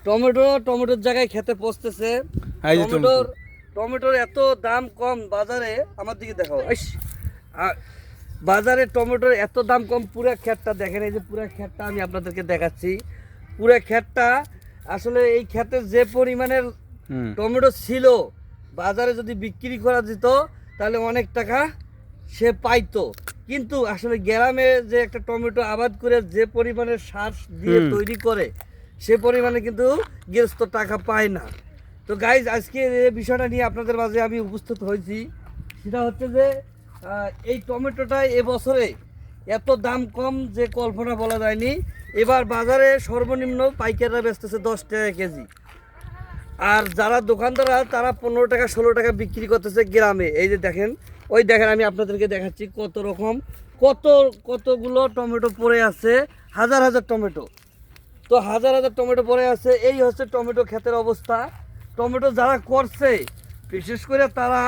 টমেটোর জায়গায় খেতে পচতেছে। টমেটোর এত দাম কম বাজারে, আমার দিকে দেখাও। বাজারে টমেটোর এত দাম কম, পুরা ক্ষেতটা দেখেন, এই যে পুরা ক্ষেতটা আমি আপনাদেরকে দেখাচ্ছি। পুরা ক্ষেতটা আসলে এই ক্ষেতে যে পরিমাণের টমেটো ছিল, বাজারে যদি বিক্রি করা যেত তাহলে অনেক টাকা সে পাইতো। কিন্তু আসলে গ্রামে যে একটা টমেটো আবাদ করে যে পরিমাণের সার দিয়ে তৈরি করে, সে পরিমাণে কিন্তু গৃহস্থ টাকা পায় না। তো গাইজ, আজকে এই বিষয়টা নিয়ে আপনাদের মাঝে আমি উপস্থিত হয়েছি। সেটা হচ্ছে যে এই টমেটোটা এবছরে এত দাম কম যে কল্পনা বলা যায়নি। এবার বাজারে সর্বনিম্ন পাইকাররা বেচতেছে 10 টাকা কেজি, আর যারা দোকানদাররা তারা 15 টাকা 16 টাকা বিক্রি করতেছে গ্রামে। এই যে দেখেন, ওই দেখেন, আমি আপনাদেরকে দেখাচ্ছি কত রকম কতগুলো টমেটো পড়ে আছে, হাজার হাজার টমেটো। তো হাজার হাজার টমেটো পড়ে আছে। এই হচ্ছে টমেটো ক্ষেতের অবস্থা। টমেটো যারা করছে, বিশেষ করে তারা